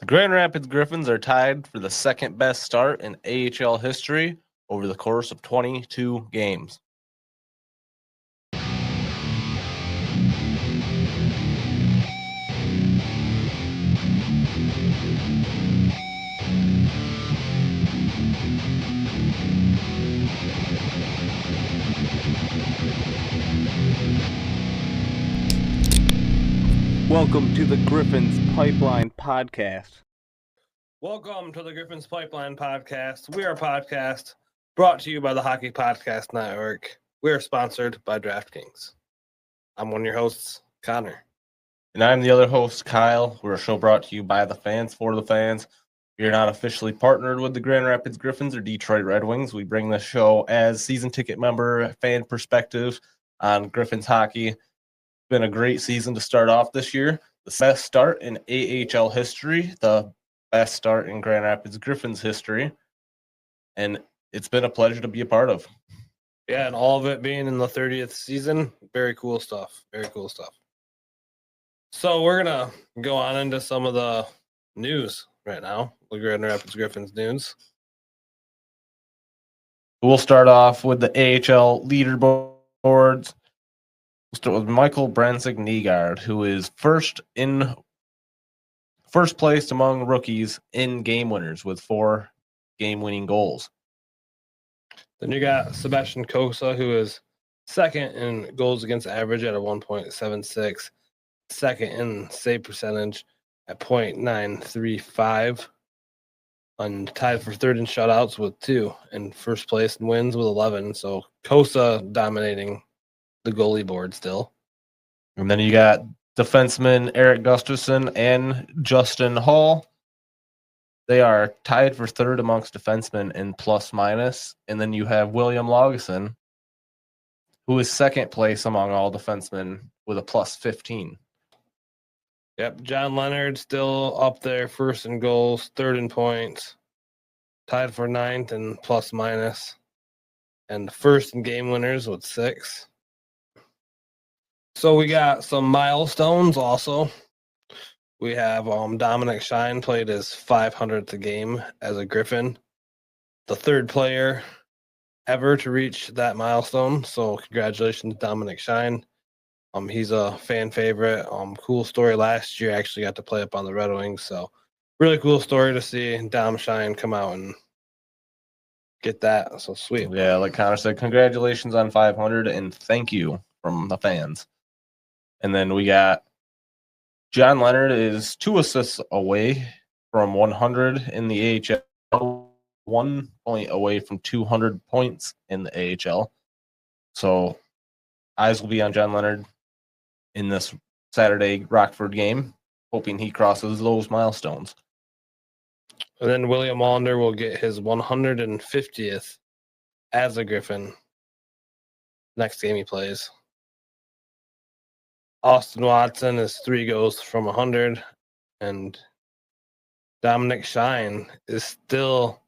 The Grand Rapids Griffins are tied for the second best start in AHL history over the course of 22 games. Welcome to the Griffins Pipeline Podcast. Welcome to the Griffins Pipeline Podcast. We are a podcast brought to you by the Hockey Podcast Network. We are sponsored by DraftKings. I'm one of your hosts, Connor. And I'm the other host, Kyle. We're a show brought to you by the fans, for the fans. We are not officially partnered with the Grand Rapids Griffins or Detroit Red Wings. We bring this show as season ticket member, fan perspective on Griffins hockey. Been a great season to start off this year. The best start in AHL history, the best start in Grand Rapids Griffins history, and it's been a pleasure to be a part of. Yeah, and all of it being in the 30th season, very cool stuff. Very cool stuff. So we're going to go on into some of the news right now, the Grand Rapids Griffins news. We'll start off with the AHL leaderboards. We'll start with Michael Brenzig-Nygaard, who is first place among rookies in game winners with 4 game-winning goals. Then you got Sebastian Kosa, who is second in goals against average at a 1.76, second in save percentage at .935, and tied for third in shutouts with 2, and first place in wins with 11. So Kosa dominating the goalie board still. And then you got defensemen Eric Gustafsson and Justin Hall. They are tied for third amongst defensemen in plus minus. And then you have William Lagesson, who is second place among all defensemen with a plus 15. Yep, John Leonard still up there, first in goals, third in points, tied for ninth in plus minus, and first in game winners with 6. So we got some milestones also. We have Dominic Shine played his 500th game as a Griffin, the third player ever to reach that milestone. So congratulations, Dominic Shine. He's a fan favorite. Cool story. Last year, actually got to play up on the Red Wings. So really cool story to see Dom Shine come out and get that. So sweet. Yeah, like Connor said, congratulations on 500 and thank you from the fans. And then we got John Leonard is 2 assists away from 100 in the AHL, 1 point away from 200 points in the AHL. So eyes will be on John Leonard in this Saturday Rockford game, hoping he crosses those milestones. And then William Wallander will get his 150th as a Griffin next game he plays. Austin Watson is 3 goals from 100, and Dominic Shine is still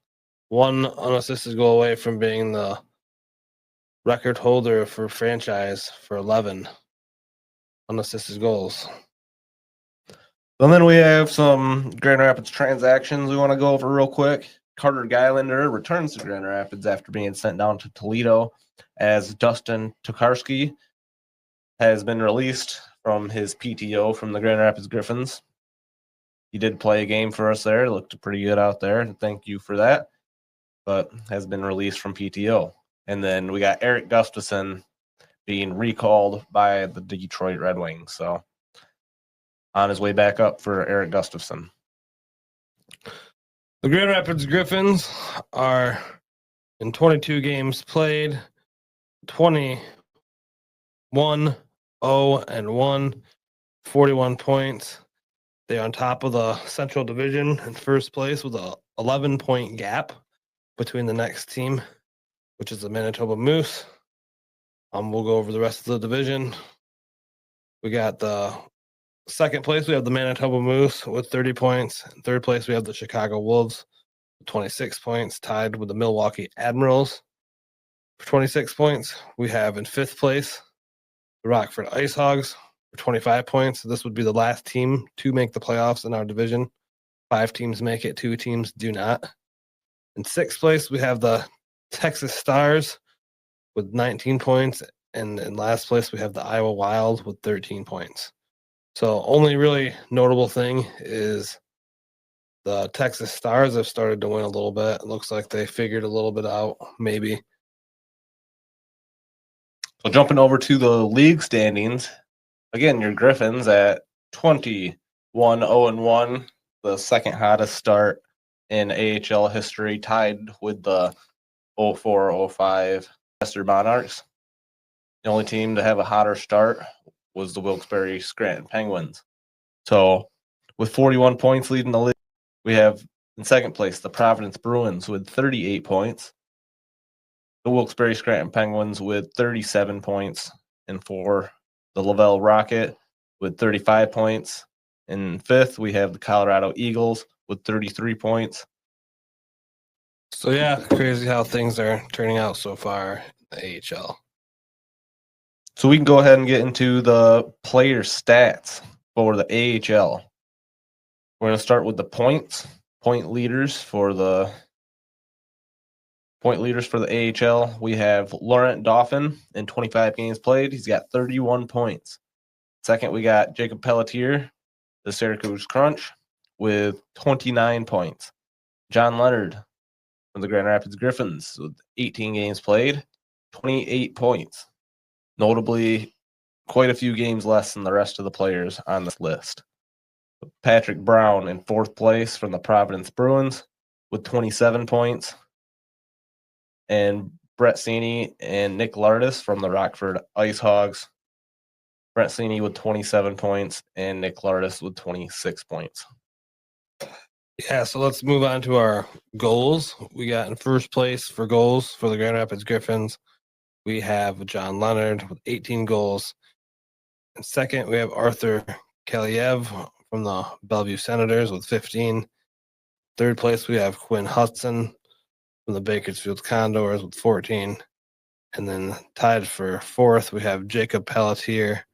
1 unassisted goal away from being the record holder for franchise for 11 unassisted goals. And then we have some Grand Rapids transactions we want to go over real quick. Carter Geilander returns to Grand Rapids after being sent down to Toledo, as Dustin Tokarski has been released from his PTO from the Grand Rapids Griffins. He did play a game for us there. Looked pretty good out there. Thank you for that. But has been released from PTO. And then we got Eric Gustafsson being recalled by the Detroit Red Wings. So on his way back up for Eric Gustafsson. The Grand Rapids Griffins are in 22 games played, 21-0-1, 41 points. They're on top of the Central Division in first place with a 11-point gap between the next team, which is the Manitoba Moose. We'll go over the rest of the division. We got the second place, we have the Manitoba Moose with 30 points. In third place, we have the Chicago Wolves with 26 points, tied with the Milwaukee Admirals for 26 points. We have in fifth place the Rockford Ice Hogs for 25 points. This would be the last team to make the playoffs in our division 5 teams make it, 2 teams do not. In 6th place, we have the Texas Stars with 19 points. And in last place, we have the Iowa Wild with 13 points. So only really notable thing is the Texas Stars have started to win a little bit. It looks like they figured a little bit out, maybe. So jumping over to the league standings, again, your Griffins at 21-0-1, the second hottest start in AHL history, tied with the 04-05 Chester Monarchs. The only team to have a hotter start was the Wilkes-Barre Scranton Penguins. So with 41 points leading the league, we have in second place the Providence Bruins with 38 points, the Wilkes-Barre Scranton Penguins with 37 points, and for the Lavelle Rocket with 35 points. In fifth, we have the Colorado Eagles with 33 points. So yeah, crazy how things are turning out so far in the AHL. So we can go ahead and get into the player stats for the AHL. We're going to start with the point leaders for the AHL. We have Laurent Dauphin in 25 games played. He's got 31 points. Second, we got Jacob Pelletier, the Syracuse Crunch, with 29 points. John Leonard from the Grand Rapids Griffins with 18 games played, 28 points. Notably, quite a few games less than the rest of the players on this list. Patrick Brown in fourth place from the Providence Bruins with 27 points. And Brett Sini and Nick Lardis from the Rockford Ice Hogs. Brett Sini with 27 points and Nick Lardis with 26 points. Yeah, so let's move on to our goals. We got in first place for goals for the Grand Rapids Griffins. We have John Leonard with 18 goals. And second, we have Arthur Kaliev from the Bellevue Senators with 15. Third place, we have Quinn Hudson from the Bakersfield Condors with 14. And then tied for fourth, we have Jacob Pelletier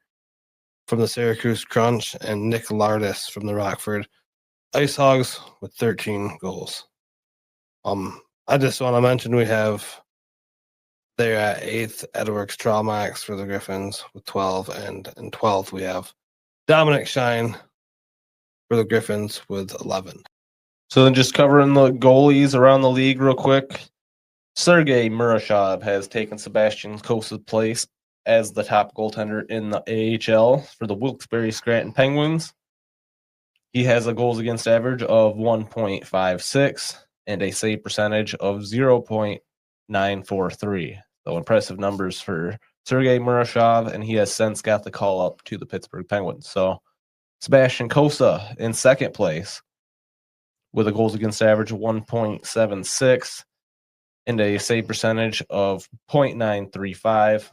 from the Syracuse Crunch and Nick Lardis from the Rockford Ice Hogs with 13 goals. I just want to mention we have they're at 8th, Edwards Traumax for the Griffins with 12. And in 12th, we have Dominic Shine for the Griffins with 11. So then just covering the goalies around the league real quick. Sergei Murashov has taken Sebastian Kosa's place as the top goaltender in the AHL for the Wilkes-Barre Scranton Penguins. He has a goals against average of 1.56 and a save percentage of 0.943. So impressive numbers for Sergei Murashov, and he has since got the call up to the Pittsburgh Penguins. So Sebastian Kosa in second place with a goals against average of 1.76 and a save percentage of 0.935.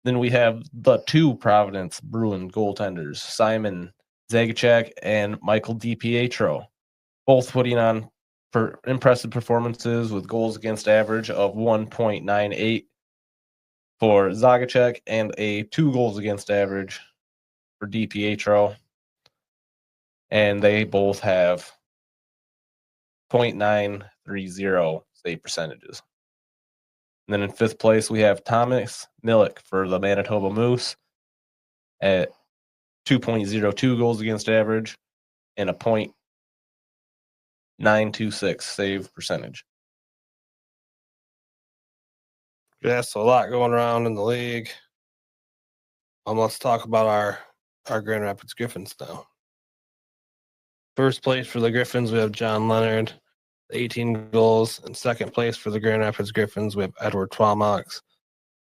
Then we have the two Providence Bruin goaltenders, Simon Zagacek and Michael DiPietro, both putting on impressive performances with goals against average of 1.98 for Zagacek and a 2 goals against average for DiPietro. And they both have 0.930 save percentages. And then in fifth place, we have Thomas Milik for the Manitoba Moose at 2.02 goals against average and a 0.926 save percentage. Yeah, so a lot going around in the league. Let's talk about our Grand Rapids Griffins now. First place for the Griffins, we have John Leonard, 18 goals. In second place for the Grand Rapids Griffins, we have Edward Twalmox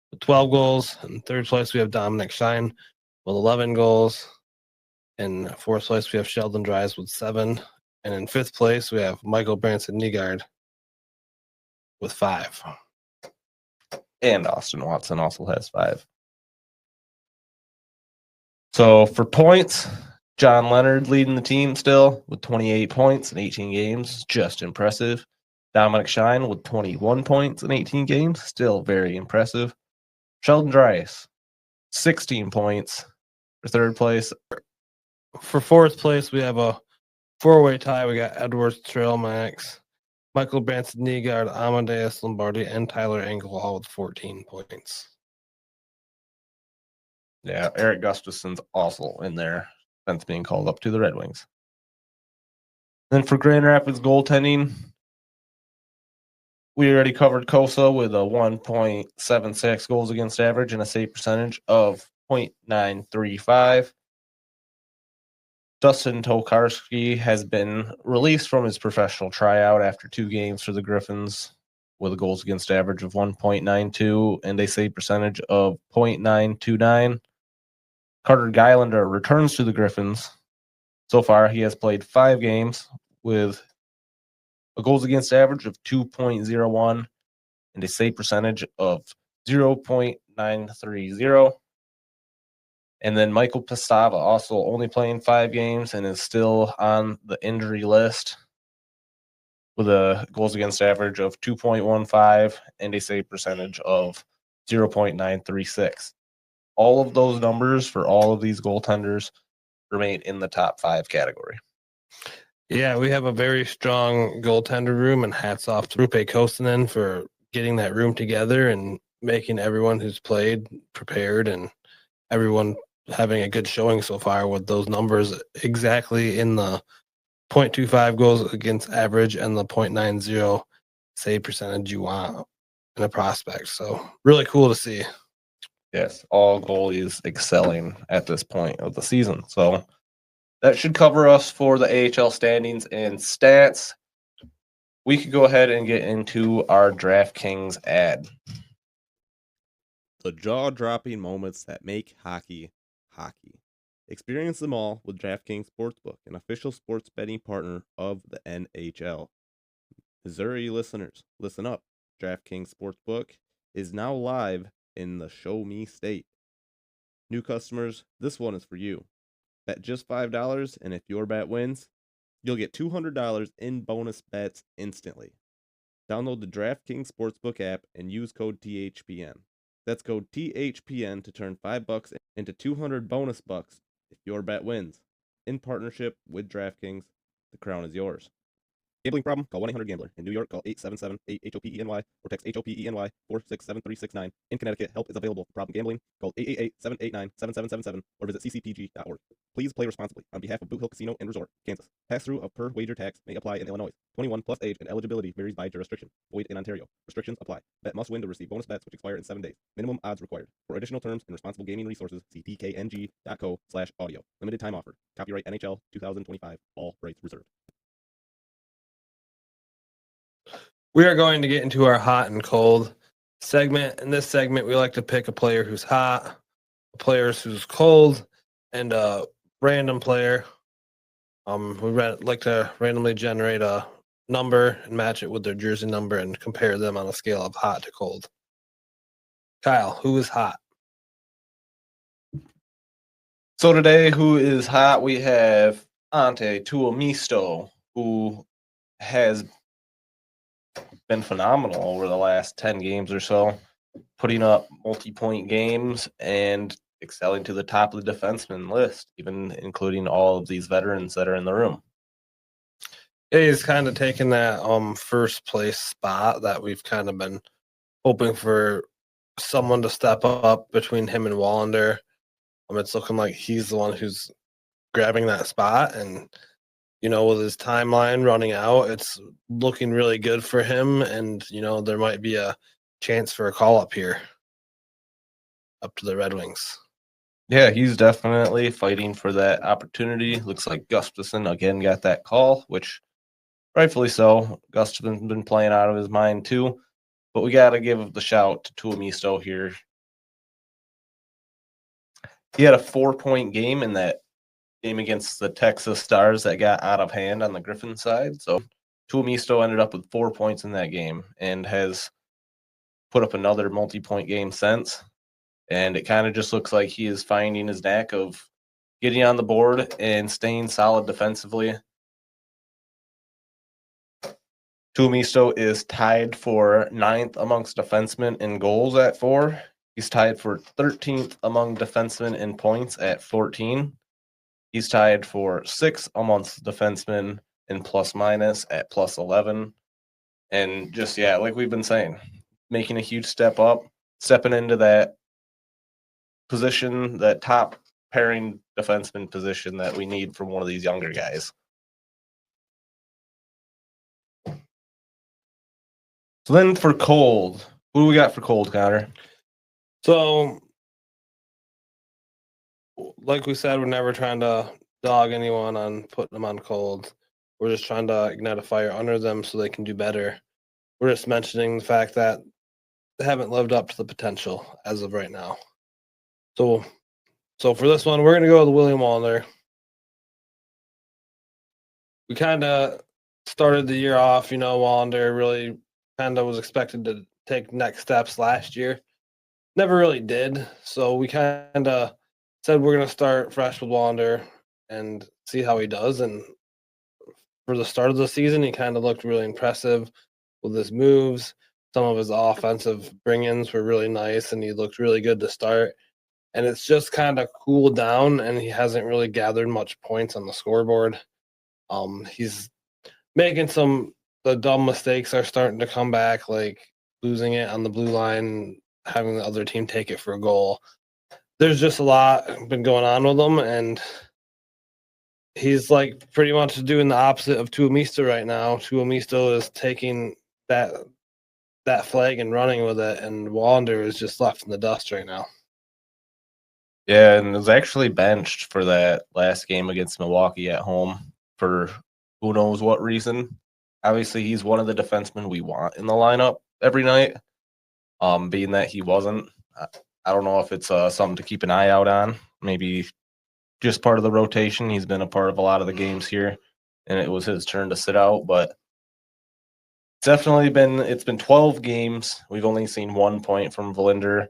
with 12 goals. In third place, we have Dominic Shine with 11 goals. In fourth place, we have Sheldon Dries with 7. And in fifth place, we have Michael Branson Nygaard with 5. And Austin Watson also has 5. So for points, John Leonard leading the team still with 28 points in 18 games. Just impressive. Dominic Shine with 21 points in 18 games. Still very impressive. Sheldon Dries, 16 points for third place. For fourth place, we have a Four-way tie, we got Edwards, Trail Max, Michael Branson, Nygaard, Amadeus Lombardi, and Tyler Engel, all with 14 points. Yeah, Eric Gustafson's also in there since being called up to the Red Wings. Then for Grand Rapids goaltending, we already covered Kosa with a 1.76 goals against average and a save percentage of .935. Dustin Tokarski has been released from his professional tryout after 2 games for the Griffins with a goals against average of 1.92 and a save percentage of .929. Carter Geilander returns to the Griffins. So far, he has played 5 games with a goals against average of 2.01 and a save percentage of 0.930. And then Michael Pistava also only playing 5 games and is still on the injury list with a goals against average of 2.15 and a save percentage of 0.936. All of those numbers for all of these goaltenders remain in the top 5 category. Yeah, we have a very strong goaltender room, and hats off to Rupe Kosonen for getting that room together and making everyone who's played prepared and everyone having a good showing so far with those numbers exactly in the 0.25 goals against average and the 0.90 save percentage you want in a prospect. So really cool to see. Yes, all goalies excelling at this point of the season. So that should cover us for the AHL standings and stats. We could go ahead and get into our DraftKings ad. The jaw-dropping moments that make hockey, hockey. Experience them all with DraftKings Sportsbook, an official sports betting partner of the NHL. Missouri listeners, listen up. DraftKings Sportsbook is now live in the Show Me State. New customers, this one is for you. Bet just $5, and if your bet wins, you'll get $200 in bonus bets instantly. Download the DraftKings Sportsbook app and use code THPN. That's code THPN to turn $5 into 200 bonus bucks if your bet wins. In partnership with DraftKings, the crown is yours. Gambling problem? Call 1-800-GAMBLER. In New York, call 877-8-HOPENY or text HOPENY 467-3669. In Connecticut, help is available for problem gambling. Call 888-789-7777 or visit ccpg.org. Please play responsibly. On behalf of Boot Hill Casino and Resort, Kansas. Pass-through of per wager tax may apply in Illinois. 21 plus age and eligibility varies by jurisdiction. Void in Ontario. Restrictions apply. Bet must win to receive bonus bets which expire in 7 days. Minimum odds required. For additional terms and responsible gaming resources, see tkng.co/audio. Limited time offer. Copyright NHL 2025. All rights reserved. We are going to get into our hot and cold segment. In this segment, we like to pick a player who's hot, a player who's cold, and a random player. Like to randomly generate a number and match it with their jersey number and compare them on a scale of hot to cold. Kyle, who is hot? So today, who is hot? We have Ante Tuomisto, who has been phenomenal over the last 10 games or so, putting up multi-point games and excelling to the top of the defenseman list, even including all of these veterans that are in the room. Yeah, he's kind of taken that first place spot that we've kind of been hoping for someone to step up between him and Wallander. It's looking like he's the one who's grabbing that spot, and with his timeline running out, it's looking really good for him. And, there might be a chance for a call up here up to the Red Wings. Yeah, he's definitely fighting for that opportunity. Looks like Gustafson again got that call, which rightfully so. Gustafson's been playing out of his mind too. But we got to give the shout to Tuomisto here. He had a 4-point game in that game against the Texas Stars that got out of hand on the Griffin side. So Tuomisto ended up with 4 points in that game and has put up another multi-point game since. And it kind of just looks like he is finding his knack of getting on the board and staying solid defensively. Tuomisto is tied for 9th amongst defensemen in goals at 4. He's tied for 13th among defensemen in points at 14. He's tied for 6th amongst defensemen in plus minus at plus 11. And just, yeah, like we've been saying, making a huge step up, stepping into that position, that top pairing defenseman position that we need from one of these younger guys. So then for cold, who do we got for cold, Connor? So, like we said, we're never trying to dog anyone on putting them on cold. We're just trying to ignite a fire under them so they can do better. We're just mentioning the fact that they haven't lived up to the potential as of right now. So for this one, we're going to go with William Wallander. We kind of started the year off, Wallander really kind of was expected to take next steps last year. Never really did. So we kind of said we're going to start fresh with Wallander and see how he does. And for the start of the season, he kind of looked really impressive with his moves. Some of his offensive bring-ins were really nice, and he looked really good to start. And it's just kind of cooled down, and he hasn't really gathered much points on the scoreboard. He's making the dumb mistakes are starting to come back, like losing it on the blue line, having the other team take it for a goal. There's just a lot been going on with him, and he's like pretty much doing the opposite of Tuomisto right now. Tuomisto is taking that flag and running with it, and Wallander is just left in the dust right now. Yeah, and was actually benched for that last game against Milwaukee at home for who knows what reason. Obviously, he's one of the defensemen we want in the lineup every night. Being that he wasn't, I don't know if it's something to keep an eye out on. Maybe just part of the rotation. He's been a part of a lot of the games here, and it was his turn to sit out. But it's been 12 games. We've only seen 1 point from Valinder,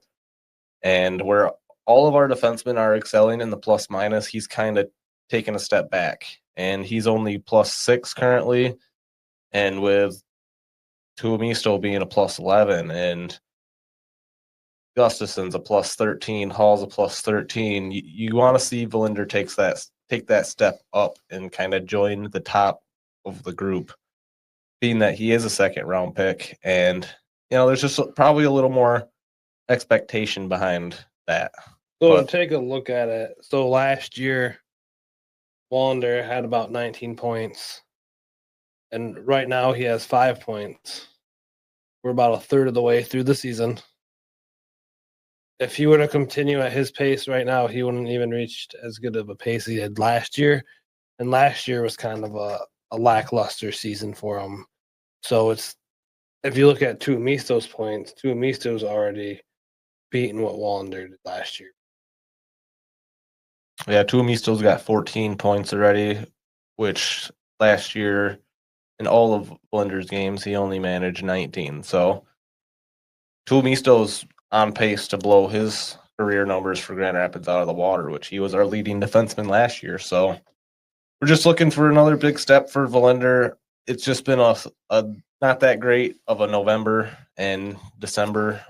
and where all of our defensemen are excelling in the plus minus, he's kind of taken a step back, and he's only plus 6 currently, and with Tuomisto being a plus 11 and Gustafson's a plus 13, Hall's a plus 13. You want to see Valinder take that step up and kind of join the top of the group, being that he is a second round pick, and there's just probably a little more expectation behind that. So take a look at it. So last year, Wallander had about 19 points, and right now he has 5 points. We're about a third of the way through the season. If he were to continue at his pace right now, he wouldn't even reach as good of a pace he did last year. And last year was kind of a lackluster season for him. So if you look at Tuomisto's points, Tuomisto's already beaten what Wallander did last year. Yeah, Tuomisto's got 14 points already, which last year in all of Valinder's games, he only managed 19. So Tuomisto's on pace to blow his career numbers for Grand Rapids out of the water, which he was our leading defenseman last year. So we're just looking for another big step for Valinder. It's just been a not that great of a November and December.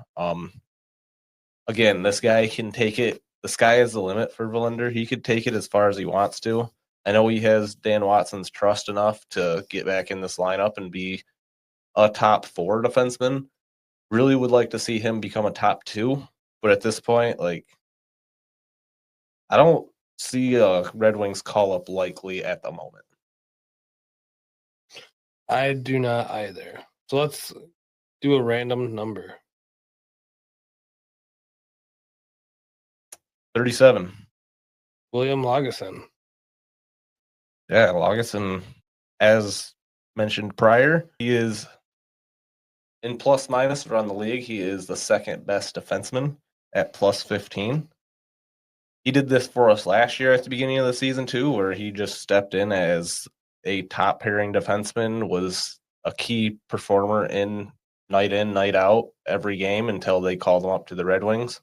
Again, this guy can take it. The sky is the limit for Valinder. He could take it as far as he wants to. I know he has Dan Watson's trust enough to get back in this lineup and be a top 4 defenseman. Really would like to see him become a top 2, but at this point, I don't see a Red Wings call-up likely at the moment. I do not either. So let's do a random number. 37. William Lagesson. Yeah, Lagesson, as mentioned prior, he is in plus minus around the league. He is the second best defenseman at plus 15. He did this for us last year at the beginning of the season too, where he just stepped in as a top pairing defenseman, was a key performer in, night out, every game until they called him up to the Red Wings.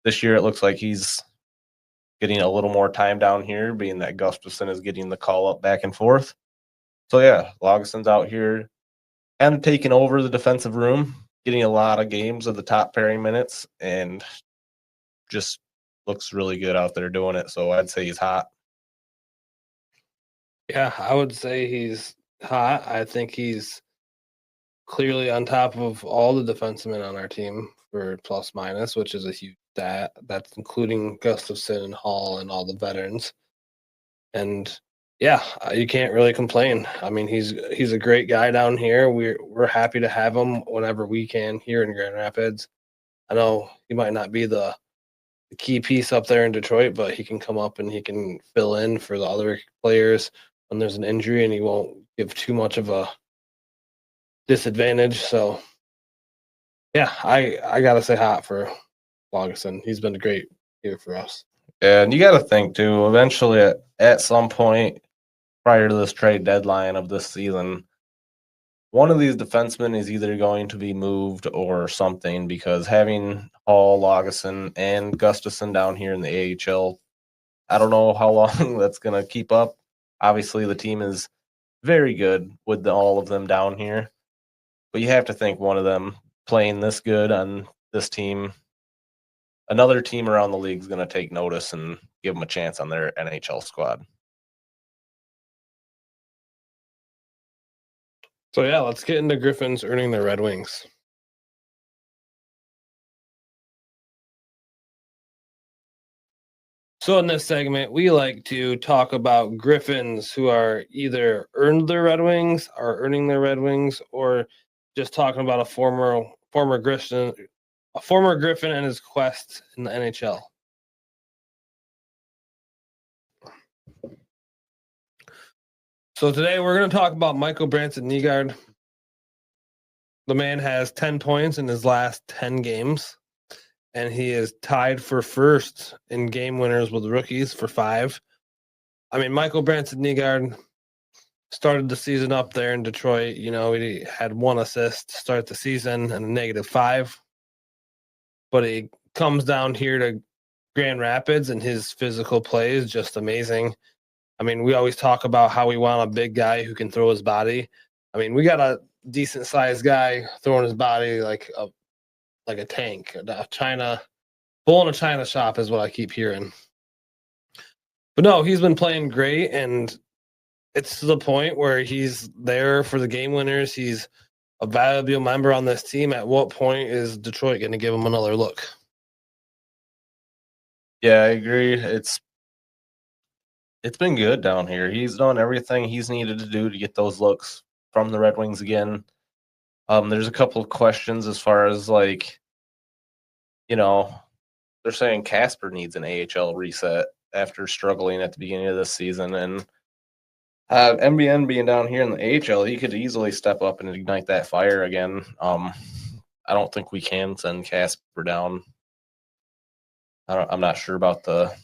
This year it looks like he's getting a little more time down here, being that Gustafsson is getting the call up back and forth. So yeah, Lagesson's out here kind of taking over the defensive room, getting a lot of games of the top pairing minutes, and just looks really good out there doing it. So I'd say he's hot. Yeah, I would say he's hot. I think he's clearly on top of all the defensemen on our team for plus minus, which is a huge stat. That's including Gustafson and Hall and all the veterans. And yeah, you can't really complain. I mean, he's a great guy down here. We're happy to have him whenever we can here in Grand Rapids. I know he might not be the key piece up there in Detroit, but he can come up and he can fill in for the other players when there's an injury, and he won't give too much of a disadvantage. So yeah, I gotta say hot for Lagesson. He's been great here for us. And you got to think too. Eventually, at some point prior to this trade deadline of this season, one of these defensemen is either going to be moved or something, because having Hall, Lagesson, and Gustafson down here in the AHL, I don't know how long that's going to keep up. Obviously, the team is very good with all of them down here, but you have to think one of them playing this good on this team, another team around the league is going to take notice and give them a chance on their NHL squad. So yeah, let's get into Griffins earning their Red Wings. So in this segment, we like to talk about Griffins who are either earned their Red Wings, are earning their Red Wings, or just talking about a former Griffin and his quest in the NHL. So today we're going to talk about Michael Branson-Nygaard. The man has 10 points in his last 10 games, and he is tied for first in game winners with rookies for 5. I mean, Michael Branson-Nygaard started the season up there in Detroit. You know, he had 1 assist to start the season and a -5. But he comes down here to Grand Rapids, and his physical play is just amazing. I mean, we always talk about how we want a big guy who can throw his body. I mean, we got a decent sized guy throwing his body like a tank. Bull in a China shop is what I keep hearing. But no, he's been playing great, and it's to the point where he's there for the game winners. He's a valuable member on this team. At what point is Detroit going to give him another look? Yeah, I agree. It's been good down here. He's done everything he's needed to do to get those looks from the Red Wings again. There's a couple of questions as far as, like, you know, they're saying Casper needs an AHL reset after struggling at the beginning of this season, and MBN being down here in the AHL, he could easily step up and ignite that fire again. I don't think we can send Casper down. I'm not sure about the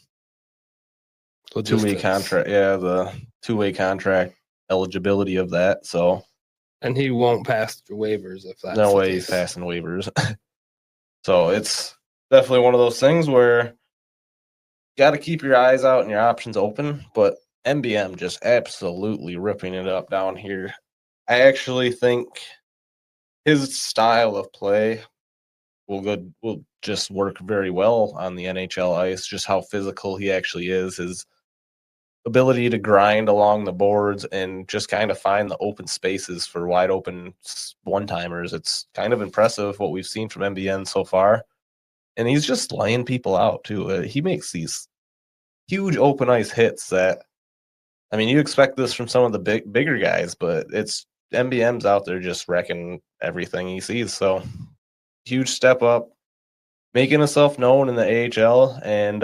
two-way contract. Yeah, the two-way contract eligibility of that. So, and he won't pass through waivers if that's no way he's passing waivers. So it's definitely one of those things where you got to keep your eyes out and your options open. But MBM just absolutely ripping it up down here. I actually think his style of play will just work very well on the NHL ice. Just how physical he actually is, his ability to grind along the boards and just kind of find the open spaces for wide open one-timers. It's kind of impressive what we've seen from MBN so far. And he's just laying people out too. He makes these huge open ice hits that, I mean, you expect this from some of the bigger guys, but it's MBM's out there just wrecking everything he sees. So huge step up, making himself known in the AHL, and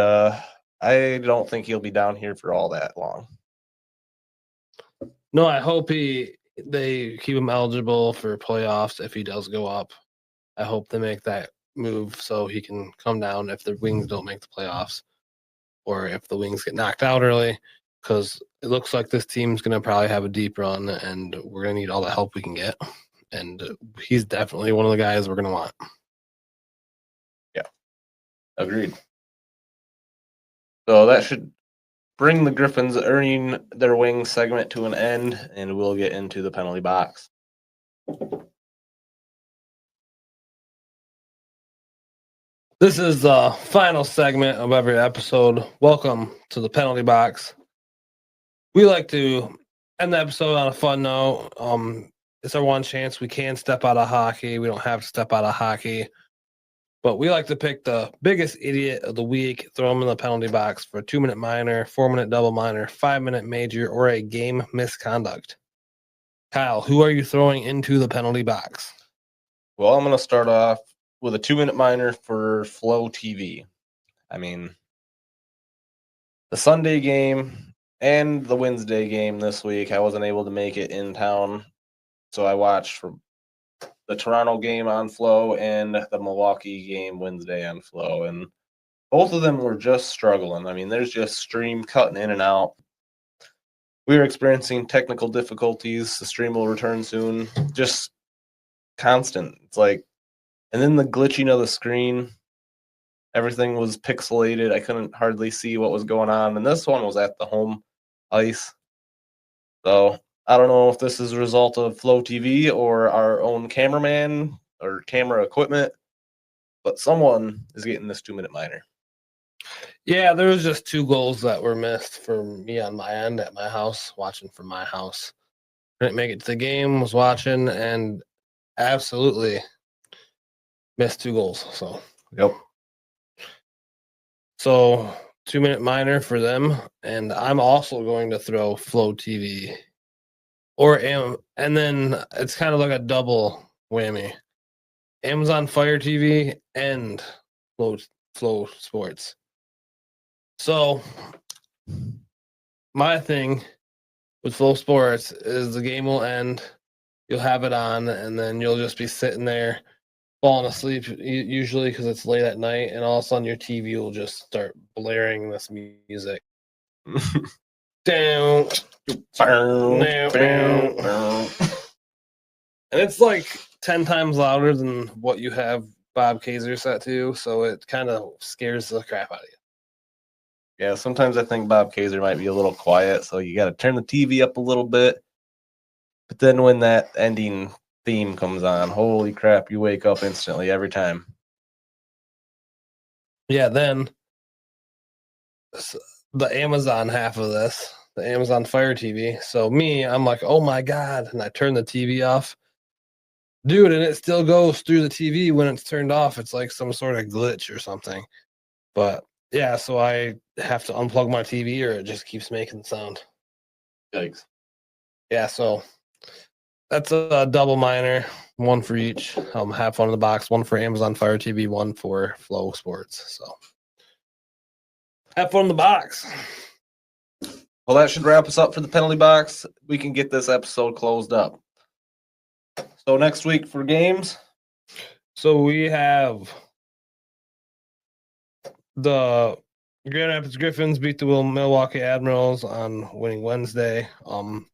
I don't think he'll be down here for all that long. No, I hope they keep him eligible for playoffs if he does go up. I hope they make that move so he can come down if the Wings don't make the playoffs, or if the Wings get knocked out early, because it looks like this team's going to probably have a deep run, and we're going to need all the help we can get. And he's definitely one of the guys we're going to want. Yeah, agreed. So that should bring the Griffins earning their wings segment to an end, and we'll get into the penalty box. This is the final segment of every episode. Welcome to the penalty box. We like to end the episode on a fun note. It's our one chance we can step out of hockey. We don't have to step out of hockey. But we like to pick the biggest idiot of the week, throw him in the penalty box for a 2-minute minor, 4-minute double minor, 5-minute major, or a game misconduct. Kyle, who are you throwing into the penalty box? Well, I'm going to start off with a 2-minute minor for Flow TV. I mean, the Sunday game and the Wednesday game this week, I wasn't able to make it in town. So I watched from the Toronto game on Flow and the Milwaukee game Wednesday on Flow. And both of them were just struggling. I mean, there's just stream cutting in and out. We are experiencing technical difficulties. The stream will return soon. Just constant. It's like, and then the glitching of the screen. Everything was pixelated. I couldn't hardly see what was going on. And this one was at the home ice. So I don't know if this is a result of Flow TV or our own cameraman or camera equipment, but someone is getting this 2-minute minor. Yeah, there was just 2 goals that were missed for me on my end at my house, watching from my house. Didn't make it to the game, was watching, and absolutely missed 2 goals. Yep. So 2-minute minor for them, and I'm also going to throw Flow TV, and then it's kind of like a double whammy: Amazon Fire TV and Flow Sports. So my thing with Flow Sports is the game will end, you'll have it on, and then you'll just be sitting there falling asleep, usually because it's late at night, and all of a sudden your TV will just start blaring this music. Down, and it's like 10 times louder than what you have Bob Kaiser set to, so it kind of scares the crap out of you. Yeah, sometimes I think Bob Kaiser might be a little quiet, so you got to turn the TV up a little bit. But then when that ending theme comes on, holy crap, you wake up instantly every time. Yeah, then the Amazon half of this, the Amazon Fire TV. So I'm like, oh my God. And I turn the TV off. Dude, and it still goes through the TV when it's turned off. It's like some sort of glitch or something. But yeah, so I have to unplug my TV or it just keeps making sound. Yikes. Yeah, so that's a double minor, 1 for each. Have fun in the box, 1 for Amazon Fire TV, 1 for Flow Sports. So have fun in the box. Well, that should wrap us up for the penalty box. We can get this episode closed up. So next week for games. So we have the Grand Rapids Griffins beat the Milwaukee Admirals on winning Wednesday. Grand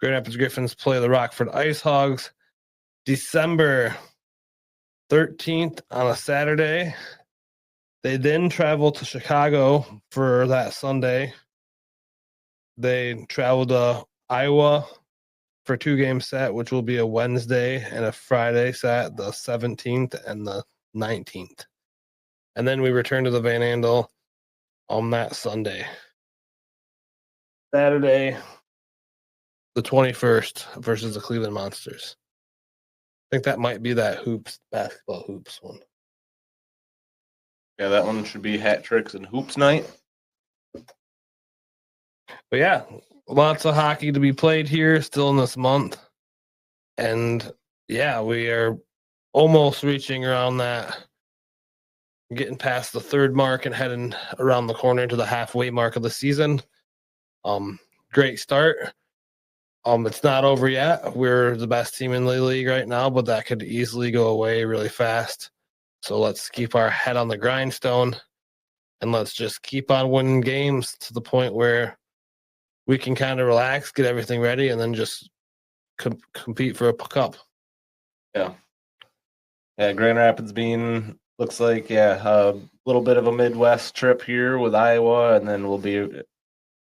Rapids Griffins play the Rockford Ice Hogs December 13th on a Saturday. They then travel to Chicago for that Sunday. They travel to Iowa for 2-game set, which will be a Wednesday and a Friday set, the 17th and the 19th. And then we return to the Van Andel on that Sunday. Saturday, the 21st versus the Cleveland Monsters. I think that might be that basketball hoops one. Yeah, that one should be hat tricks and hoops night. But yeah, lots of hockey to be played here still in this month. And yeah, we are almost reaching around that, getting past the 3rd mark and heading around the corner to the halfway mark of the season. Great start. It's not over yet. We're the best team in the league right now, but that could easily go away really fast. So let's keep our head on the grindstone and let's just keep on winning games to the point where we can kind of relax, get everything ready, and then just compete for a cup. Yeah. Yeah, Grand Rapids looks like, a little bit of a Midwest trip here with Iowa, and then we'll be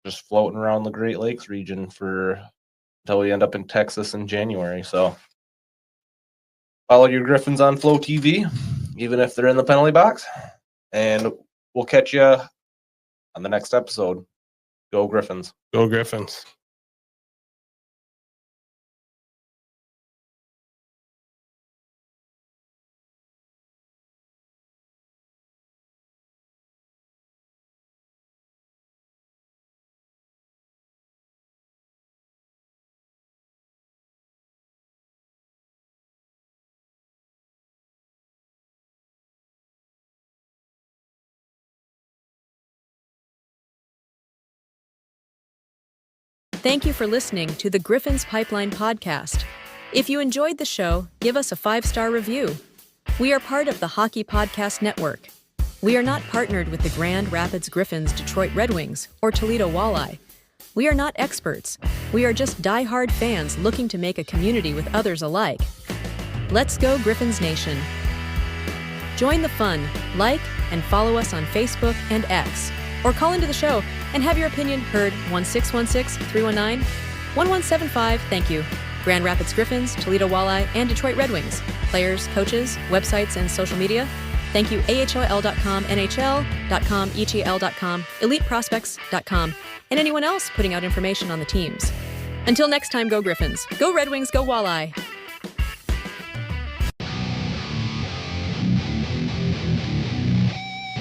just floating around the Great Lakes region until we end up in Texas in January. So follow your Griffins on Flow TV, even if they're in the penalty box, and we'll catch you on the next episode. Go Griffins. Go Griffins. Thank you for listening to the Griffins Pipeline Podcast. If you enjoyed the show, give us a 5-star review. We are part of the Hockey Podcast Network. We are not partnered with the Grand Rapids Griffins, Detroit Red Wings, or Toledo Walleye. We are not experts. We are just die-hard fans looking to make a community with others alike. Let's go Griffins Nation. Join the fun, like, and follow us on Facebook and X, or call into the show and have your opinion heard 1-616-319-1175. Thank you. Grand Rapids Griffins, Toledo Walleye, and Detroit Red Wings. Players, coaches, websites, and social media. Thank you AHL.com, NHL.com, ETL.com, EliteProspects.com, and anyone else putting out information on the teams. Until next time, go Griffins. Go Red Wings, go Walleye.